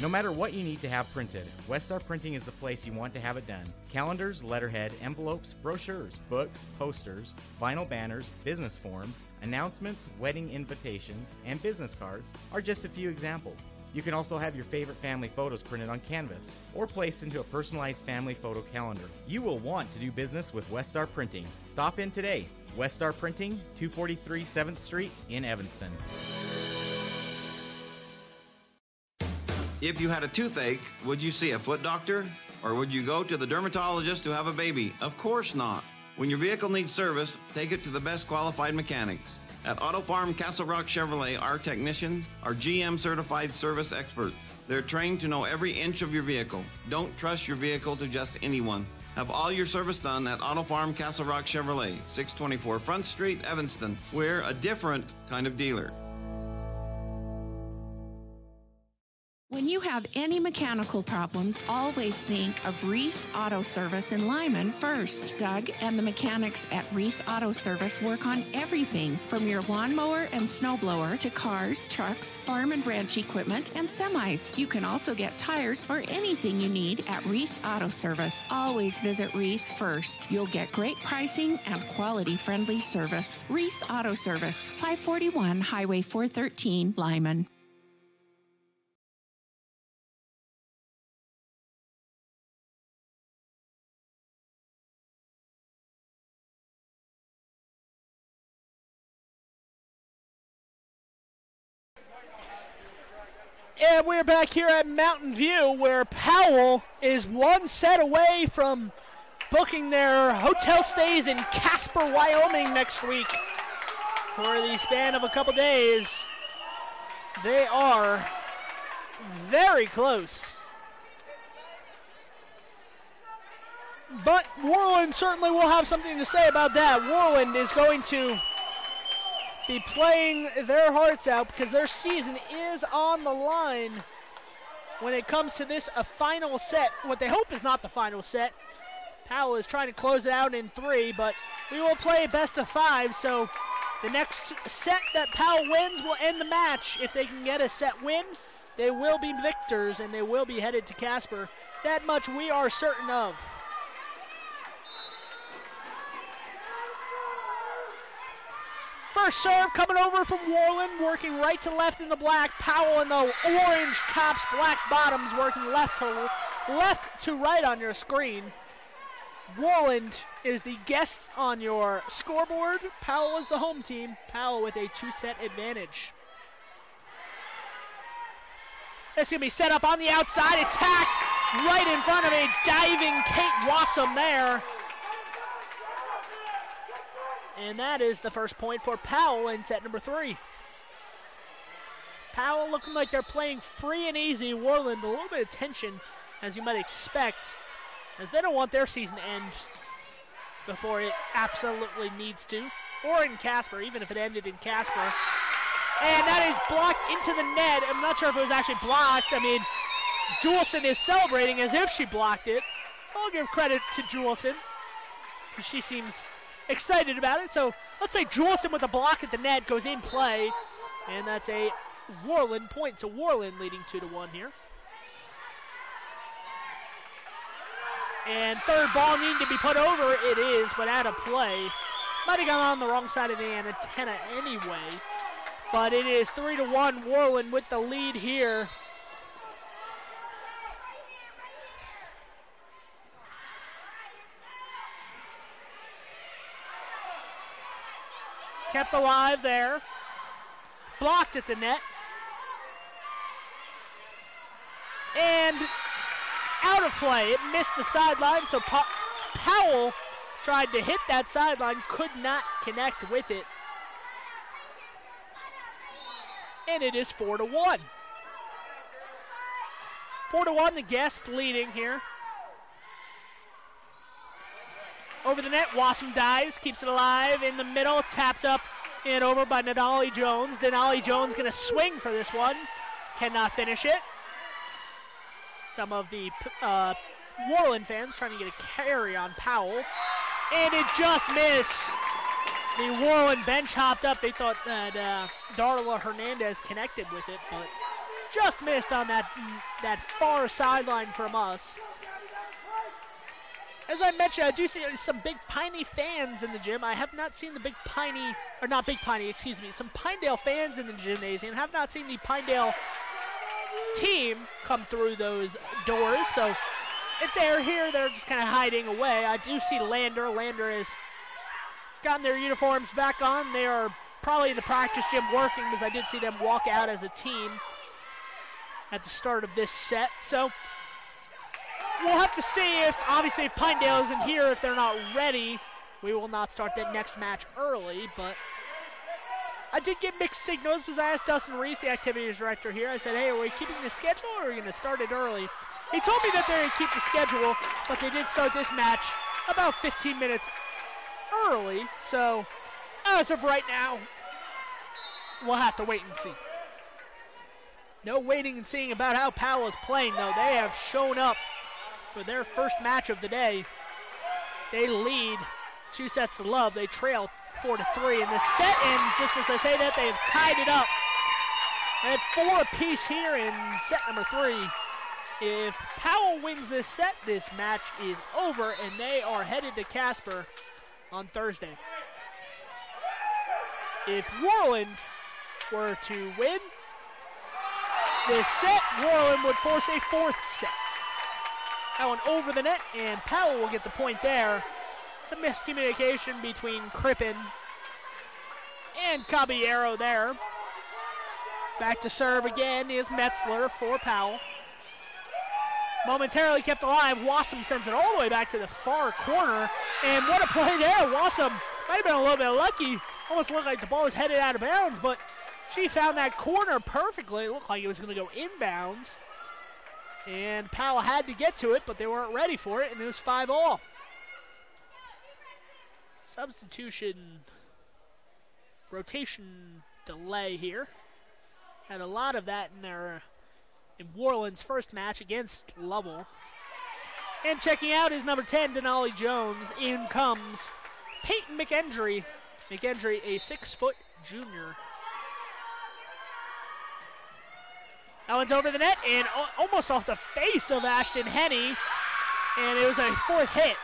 S2: No matter what you need to have printed, Westar Printing is the place you want to have it done. Calendars, letterhead, envelopes, brochures, books, posters, vinyl banners, business forms, announcements, wedding invitations, and business cards are just a few examples. You can also have your favorite family photos printed on canvas or placed into a personalized family photo calendar. You will want to do business with Westar Printing. Stop in today. Westar Printing, 243 7th Street in Evanston.
S9: If you had a toothache, would you see a foot doctor? Or would you go to the dermatologist to have a baby? Of course not. When your vehicle needs service, take it to the best qualified mechanics. At Auto Farm Castle Rock Chevrolet, our technicians are GM certified service experts. They're trained to know every inch of your vehicle. Don't trust your vehicle to just anyone. Have all your service done at Auto Farm Castle Rock Chevrolet, 624 Front Street, Evanston. We're a different kind of dealer.
S10: When you have any mechanical problems, always think of Reese Auto Service in Lyman first. Doug and the mechanics at Reese Auto Service work on everything from your lawnmower and snowblower to cars, trucks, farm and ranch equipment, and semis. You can also get tires for anything you need at Reese Auto Service. Always visit Reese first. You'll get great pricing and quality-friendly service. Reese Auto Service, 541 Highway 413, Lyman.
S1: And we're back here at Mountain View, where Powell is 1 set away from booking their hotel stays in Casper, Wyoming next week for the span of a couple days. They are very close. But Worland certainly will have something to say about that. Worland is going to be playing their hearts out because their season is on the line when it comes to this final set. What they hope is not the final set. Powell is trying to close it out in 3, but we will play best of 5, so the next set that Powell wins will end the match. If they can get a set win, they will be victors and they will be headed to Casper. That much we are certain of. First serve coming over from Worland, working right to left in the black. Powell in the orange tops, black bottoms, working left to right on your screen. Worland is the guests on your scoreboard. Powell is the home team. Powell with a 2-set advantage. It's going to be set up on the outside, attacked right in front of a diving Kate Wassam there. And that is the first point for Powell in set number 3. Powell looking like they're playing free and easy. Worland, a little bit of tension, as you might expect, as they don't want their season to end before it absolutely needs to, or in Casper, even if it ended in Casper. And that is blocked into the net. I'm not sure if it was actually blocked. I mean, Juleson is celebrating as if she blocked it. So I'll give credit to Juleson, because she seems excited about it. So let's say Juleson with a block at the net goes in play, and that's a Worland point. So Worland leading 2-1 here. And third ball needing to be put over. It is, but out of play. Might have gone on the wrong side of the antenna anyway. But it is 3-1. Worland with the lead here. Kept alive there. Blocked at the net. And out of play. It missed the sideline, so Powell tried to hit that sideline, could not connect with it. And it is 4-1. 4-1, the guest leading here. Over the net, Wassam dives, keeps it alive in the middle, tapped up and over by Denali Jones. Denali Jones going to swing for this one, cannot finish it. Some of the Worland fans trying to get a carry on Powell, and it just missed. The Worland bench hopped up. They thought that Darla Hernandez connected with it, but just missed on that far sideline from us. As I mentioned, I do see some Big Piney fans in the gym. I have not seen the Big Piney, or not Big Piney, excuse me, some Pinedale fans in the gymnasium. Have not seen the Pinedale team come through those doors. So if they're here, they're just kind of hiding away. I do see Lander. Lander has gotten their uniforms back on. They are probably in the practice gym working, because I did see them walk out as a team at the start of this set. So we'll have to see if, obviously, if Pinedale isn't here, if they're not ready, we will not start that next match early. But I did get mixed signals, because I asked Dustin Reese, the activities director here. I said, hey, are we keeping the schedule, or are we going to start it early? He told me that they would keep the schedule, but they did start this match about 15 minutes early. So as of right now, we'll have to wait and see. No waiting and seeing about how Powell is playing, though. They have shown up for their first match of the day. They lead 2-0. They trail 4-3 in this set, and just as I say that, they have tied it up at 4 apiece here in set number 3. If Powell wins this set, this match is over, and they are headed to Casper on Thursday. If Worland were to win this set, Worland would force a 4th set. That one over the net, and Powell will get the point there. Some miscommunication between Crippen and Caballero there. Back to serve again is Metzler for Powell. Momentarily kept alive. Wassam sends it all the way back to the far corner. And what a play there. Wassam might have been a little bit lucky. Almost looked like the ball was headed out of bounds, but she found that corner perfectly. It looked like it was going to go inbounds. And Powell had to get to it, but they weren't ready for it, and it was 5-all. Substitution, rotation delay here. Had a lot of that in Worland's first match against Lovell. And checking out is number 10, Denali Jones. In comes Peyton McEndry. McEndry, a 6-foot junior. That one's over the net and almost off the face of Ashton Henney. And it was a 4th hit.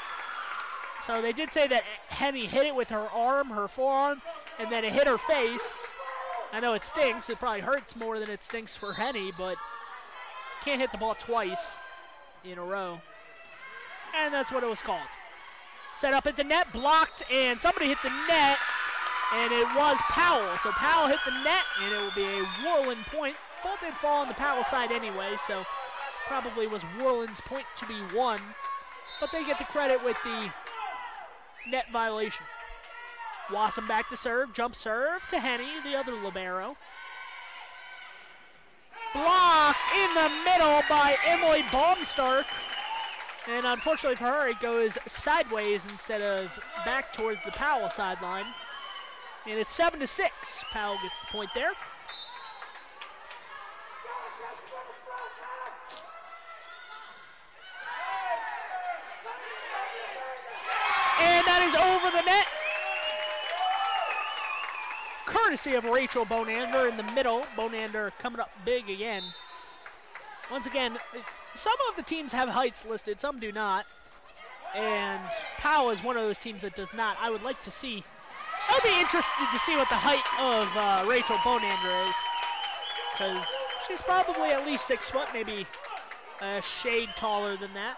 S1: So they did say that Henney hit it with her arm, her forearm, and then it hit her face. I know it stinks. It probably hurts more than it stinks for Henney, but can't hit the ball twice in a row. And that's what it was called. Set up at the net, blocked, and somebody hit the net, and it was Powell. So Powell hit the net, and it will be a Worland point. Ball did fall on the Powell side anyway, so Probably was Worland's point to be won, but they get the credit with the net violation. Wassam back to serve, jump serve to Henny, the other libero. Blocked in the middle by Emily Baumstark. And unfortunately for her, it goes sideways instead of back towards the Powell sideline. And it's 7-6. Powell gets the point there. And that is over the net. Courtesy of Rachel Bonander in the middle. Bonander coming up big again. Once again, some of the teams have heights listed, some do not. And Powell is one of those teams that does not. I would like to see, I would be interested to see what the height of Rachel Bonander is. Because she's probably at least 6 foot, maybe a shade taller than that.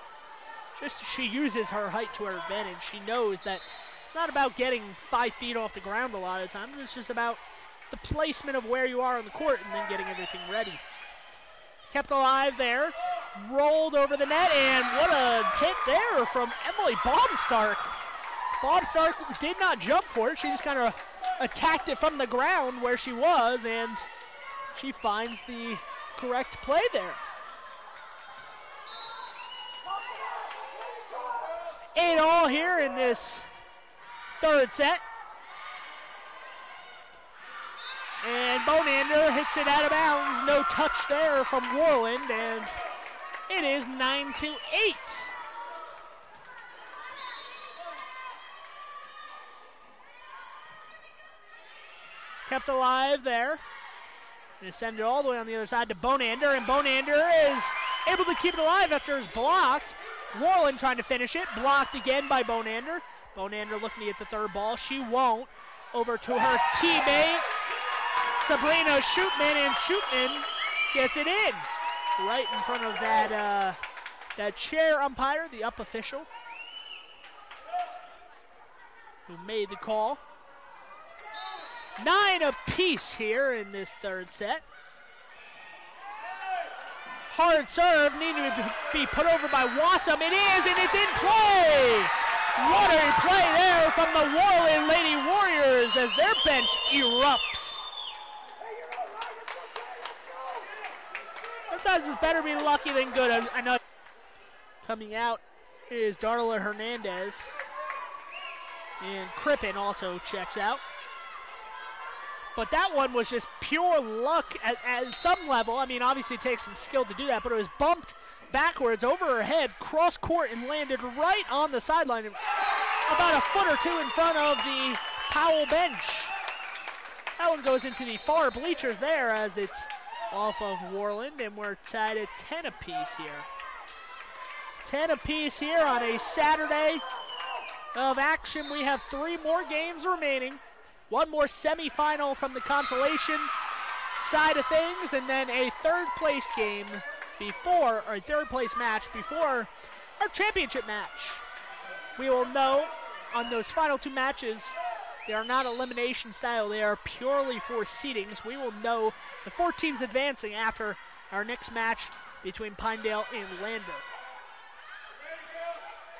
S1: Just she uses her height to her advantage. She knows that it's not about getting 5 feet off the ground a lot of times. It's just about the placement of where you are on the court and then getting everything ready. Kept alive there. Rolled over the net, and what a hit there from Emily Baumstark. Baumstark did not jump for it. She just kind of attacked it from the ground where she was, and she finds the correct play there. 8-all here in this third set. And Bonander hits it out of bounds. No touch there from Worland, and it is 9-8. Kept alive there. They send it all the way on the other side to Bonander, and Bonander is able to keep it alive after it's blocked. Worland trying to finish it, blocked again by Bonander. Bonander looking to get the third ball. She won't. Over to her teammate, Sabrina Shootman, and Shootman gets it in. Right in front of that chair umpire, the up official, who made the call. 9 apiece here in this third set. Hard serve, needing to be put over by Wassam. It is, and it's in play! What a play there from the Worland Lady Warriors as their bench erupts. Sometimes it's better to be lucky than good. I know. Coming out is Darla Hernandez. And Crippen also checks out. But that one was just pure luck at some level. I mean, obviously it takes some skill to do that, but it was bumped backwards over her head, cross court, and landed right on the sideline, about a foot or two in front of the Powell bench. That one goes into the far bleachers there as it's off of Worland, and we're tied at 10 apiece here. 10 apiece here on a Saturday of action. We have 3 more games remaining. One more semifinal from the Consolation side of things, and then a third place game before, or a third place match before our championship match. We will know on those final 2 matches, they are not elimination style, they are purely for seedings. We will know the 4 teams advancing after our next match between Pinedale and Lander.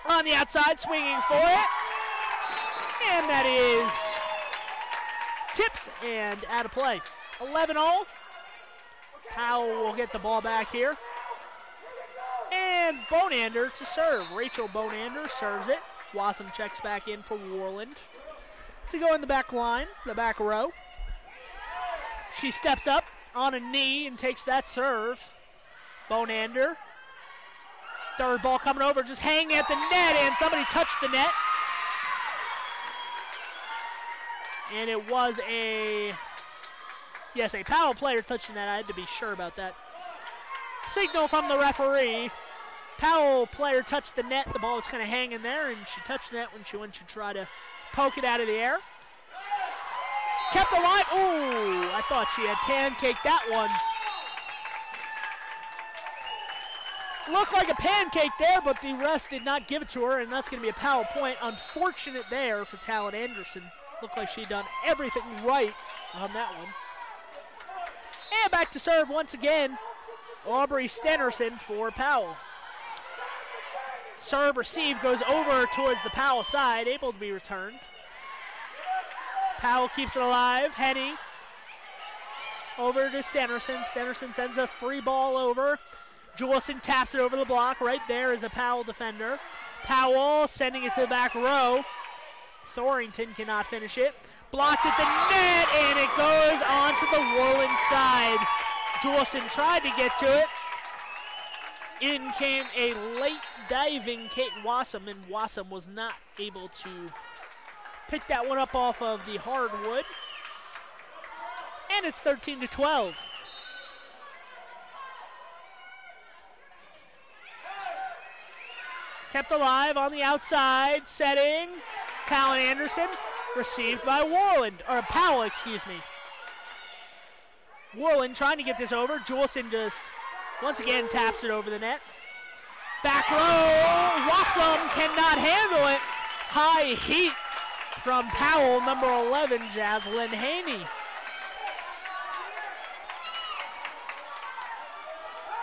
S1: On the outside, swinging for it, and that is tipped and out of play. 11-all. Powell will get the ball back here. And Bonander to serve. Rachel Bonander serves it. Wassam checks back in for Worland to go in the back line, the back row. She steps up on a knee and takes that serve. Bonander. Third ball coming over, just hanging at the net, and somebody touched the net. And it was a Powell player touching that. I had to be sure about that. Signal from the referee. Powell player touched the net. The ball was kind of hanging there, and she touched the net when she went to try to poke it out of the air. Kept alive. Ooh, I thought she had pancaked that one. Looked like a pancake there, but the rest did not give it to her, and that's going to be a Powell point. Unfortunate there for Talon Anderson. Looked like she'd done everything right on that one. And back to serve once again. Aubrey Stenerson for Powell. Serve receive goes over towards the Powell side, able to be returned. Powell keeps it alive. Henny over to Stenerson. Stenerson sends a free ball over. Juleson taps it over the block. Right there is a Powell defender. Powell sending it to the back row. Thorington cannot finish it. Blocked at the net, and it goes onto the Worland side. Juleson tried to get to it. In came a late diving Kate Wassam, and Wassam was not able to pick that one up off of the hardwood. And it's 13-12. Kept alive on the outside, setting. Talon Anderson, received by Worland, or Powell, excuse me. Worland trying to get this over. Juleson just, once again, taps it over the net. Back row, Wassam cannot handle it. High heat from Powell, number 11, Jaslyn Haney.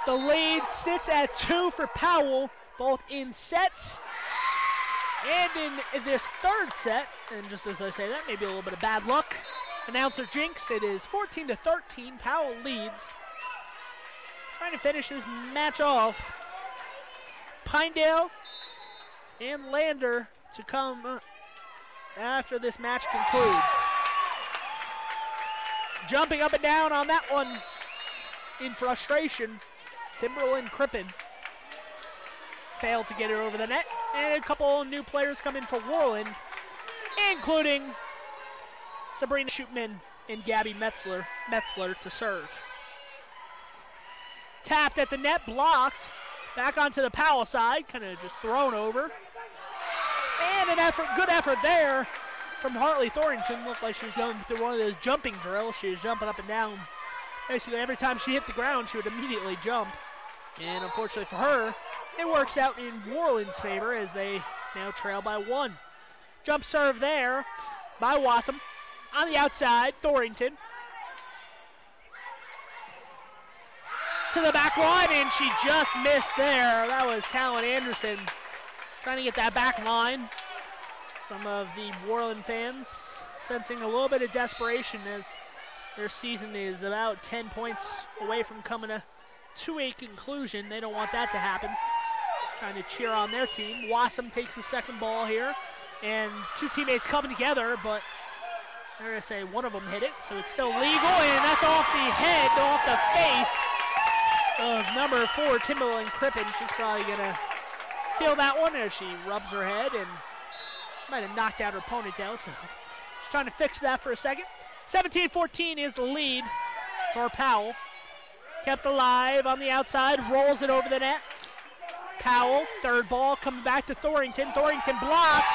S1: The lead sits at 2 for Powell, both in sets and in this third set. And just as I say that, maybe a little bit of bad luck. Announcer jinx, it is 14-13. Powell leads. Trying to finish this match off. Pinedale and Lander to come after this match concludes. Jumping up and down on that one in frustration, Timberland Crippen failed to get it over the net. And a couple new players come in for Worland, including Sabrina Shootman and Gabby Metzler to serve. Tapped at the net, blocked. Back onto the Powell side, kind of just thrown over. And an effort, good effort there from Hartley Thorington. Looked like she was going through one of those jumping drills. She was jumping up and down. Basically, every time she hit the ground, she would immediately jump. And unfortunately for her, it works out in Worland's favor as they now trail by 1. Jump serve there by Wassam. On the outside, Thorington. To the back line, and she just missed there. That was Talon Anderson trying to get that back line. Some of the Worland fans sensing a little bit of desperation as their season is about 10 points away from coming to a conclusion. They don't want that to happen. Trying to cheer on their team. Wassam takes the second ball here, and two teammates coming together, but they're going to say one of them hit it, so it's still legal, and that's off the head, off the face of number 4, Timberland Crippen. She's probably going to feel that one as she rubs her head and might have knocked out her ponytail, so she's trying to fix that for a second. 17-14 is the lead for Powell. Kept alive on the outside, rolls it over the net. Powell, third ball, coming back to Thorington. Thorington blocked,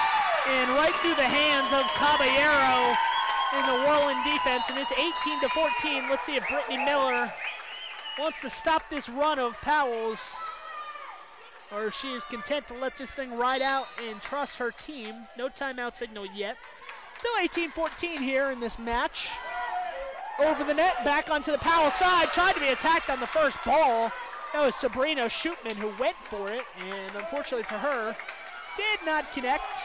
S1: and right through the hands of Caballero in the Worland defense, and it's 18-14. Let's see if Brittany Miller wants to stop this run of Powell's, or if she is content to let this thing ride out and trust her team. No timeout signal yet. Still 18-14 here in this match. Over the net, back onto the Powell side, tried to be attacked on the first ball. That was Sabrina Shootman who went for it, and unfortunately for her, did not connect.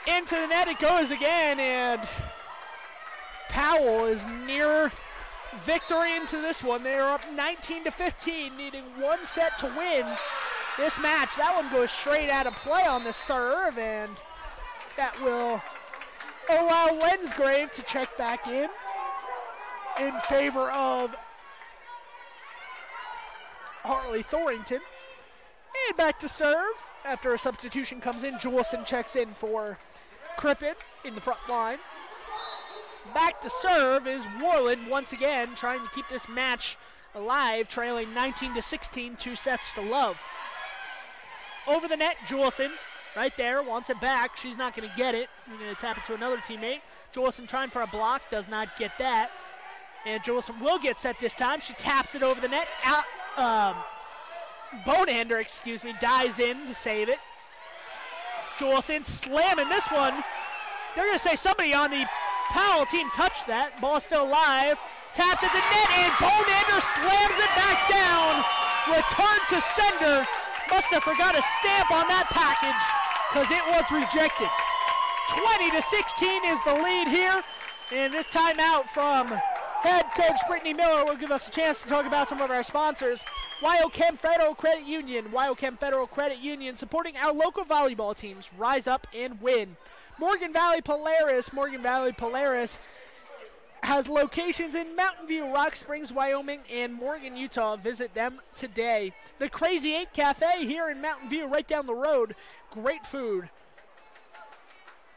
S1: Into the net it goes again, and Powell is near victory into this one. They are up 19-15, needing one set to win this match. That one goes straight out of play on the serve, and that will allow Lensgrave to check back in favor of Hartley Thorington. And back to serve after a substitution comes in. Juleson checks in for Crippen in the front line. Back to serve is Worland once again, trying to keep this match alive, trailing 19-16, 2 sets to love. Over the net, Juleson, right there, wants it back. She's not going to get it. We're going to tap it to another teammate. Juleson trying for a block, does not get that. And Juleson will get set this time. She taps it over the net. Bonander, dives in to save it. Jolson slamming this one. They're going to say somebody on the Powell team touched that. Ball still alive. Tapped at the net, and Bonander slams it back down. Return to sender. Must have forgot a stamp on that package because it was rejected. 20-16 is the lead here. And this timeout from head coach Brittany Miller will give us a chance to talk about some of our sponsors. Wyochem Federal Credit Union. Wyochem Federal Credit Union supporting our local volleyball teams. Rise up and win. Morgan Valley Polaris. Morgan Valley Polaris has locations in Mountain View, Rock Springs, Wyoming, and Morgan, Utah. Visit them today. The Crazy 8 Cafe here in Mountain View, right down the road. Great food.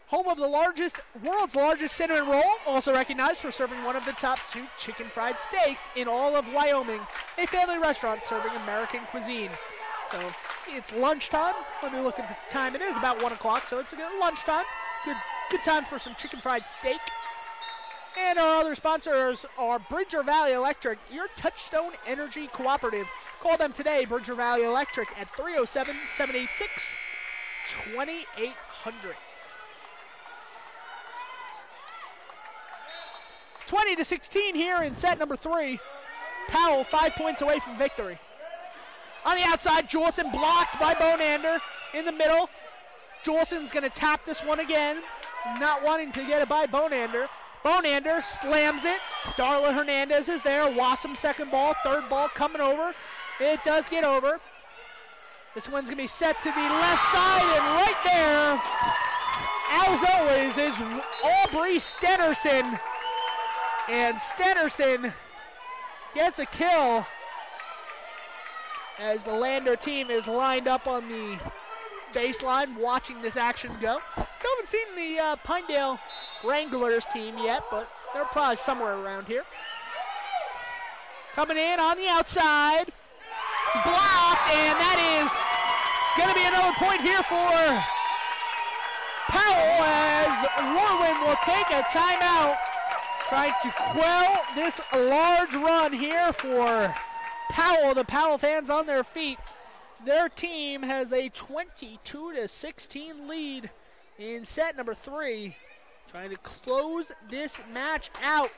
S1: Home of the world's largest cinnamon roll, also recognized for serving one of the top 2 chicken fried steaks in all of Wyoming. A family restaurant serving American cuisine. So it's lunchtime. Let me look at the time. It is about 1 o'clock, so it's a good lunchtime. Good time for some chicken fried steak. And our other sponsors are Bridger Valley Electric, your Touchstone Energy Cooperative. Call them today, Bridger Valley Electric, at 307-786-2800. 20-16 here in set number 3. Powell 5 points away from victory. On the outside, Jolson blocked by Bonander. In the middle, Jolson's going to tap this one again, not wanting to get it by Bonander. Bonander slams it. Darla Hernandez is there. Wassum second ball, third ball coming over. It does get over. This one's going to be set to the left side, and right there, as always, is Aubrey Stenerson. And Stenerson gets a kill as the Lander team is lined up on the baseline watching this action go. Still haven't seen the Pinedale Wranglers team yet, but they're probably somewhere around here. Coming in on the outside. Blocked, and that is going to be another point here for Powell as Worland will take a timeout, trying to quell this large run here for Powell. The Powell fans on their feet. Their team has a 22-16 lead in set number 3, trying to close this match out.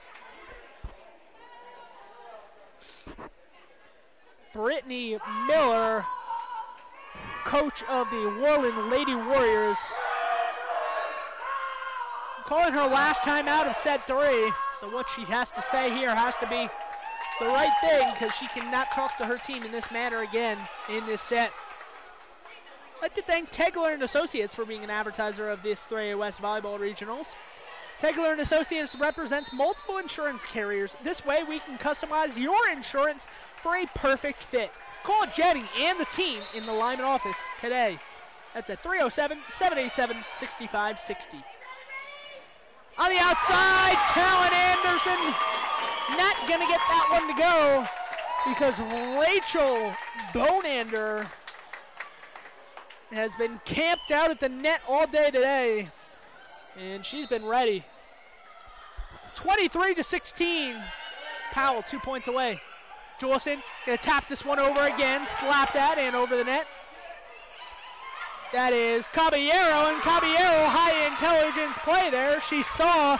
S1: Brittany Miller, coach of the Worland Lady Warriors, calling her last time out of set 3. So what she has to say here has to be the right thing, because she cannot talk to her team in this manner again in this set. I'd like to thank Tegler & Associates for being an advertiser of this 3A West Volleyball Regionals. Tegler & Associates represents multiple insurance carriers. This way we can customize your insurance for a perfect fit. Call Jenny and the team in the Lyman office today. That's at 307-787-6560. On the outside, Talon Anderson not going to get that one to go because Rachel Bonander has been camped out at the net all day today, and she's been ready. 23-16, Powell 2 points away. Jolson going to tap this one over again, slap that and over the net. That is Caballero, and Caballero, high intelligence play there. She saw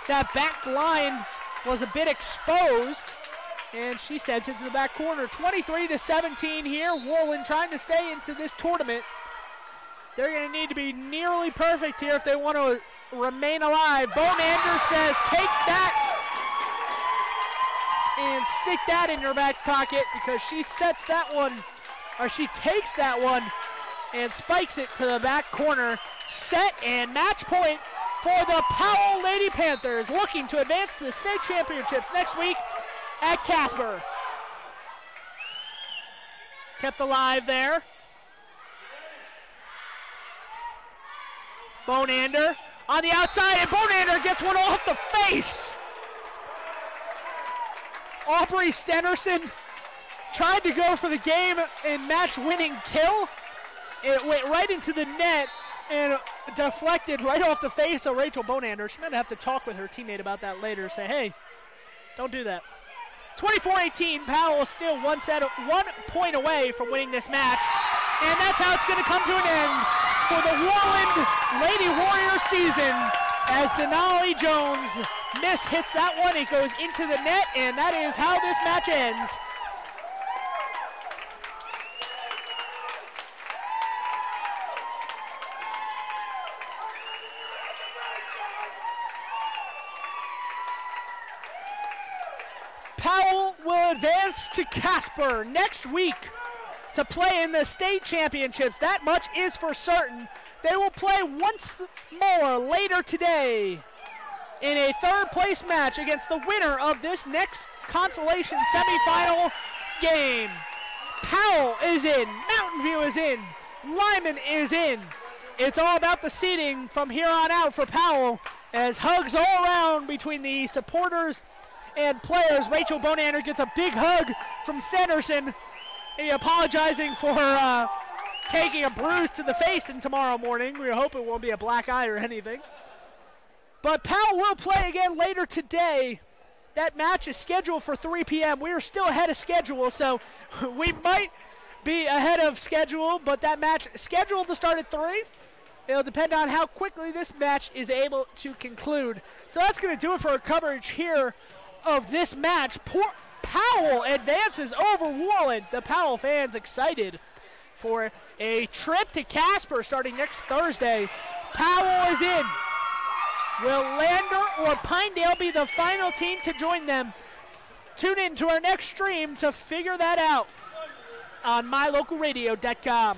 S1: that back line was a bit exposed, and she sent it to the back corner. 23-17 here. Worland trying to stay into this tournament. They're going to need to be nearly perfect here if they want to remain alive. Bonander says, take that and stick that in your back pocket, because she sets that one, or she takes that one and spikes it to the back corner. Set and match point for the Powell Lady Panthers, looking to advance to the state championships next week at Casper. Kept alive there. Bonander on the outside, and Bonander gets one off the face. Aubrey Stenerson tried to go for the game and match-winning kill. It went right into the net and deflected right off the face of Rachel Bonander. She might have to talk with her teammate about that later. Say, hey, don't do that. 24-18, Powell still 1 point away from winning this match. And that's how it's going to come to an end for the Worland Lady Warrior season as Denali Jones hits that one. It goes into the net, and that is how this match ends. Powell will advance to Casper next week to play in the state championships. That much is for certain. They will play once more later today in a third place match against the winner of this next Consolation semifinal game. Powell is in, Mountain View is in, Lyman is in. It's all about the seeding from here on out for Powell as hugs all around between the supporters and players. Rachel Bonander gets a big hug from Sanderson, apologizing for taking a bruise to the face in tomorrow morning. We hope it won't be a black eye or anything. But Powell will play again later today. That match is scheduled for 3 p.m. We are still ahead of schedule, so we might be ahead of schedule, but that match is scheduled to start at 3. It'll depend on how quickly this match is able to conclude. So that's going to do it for our coverage here of this match. Powell advances over Worland. The Powell fans excited for a trip to Casper starting next Thursday. Powell is in. Will Lander or Pinedale be the final team to join them? Tune in to our next stream to figure that out on MyLocalRadio.com.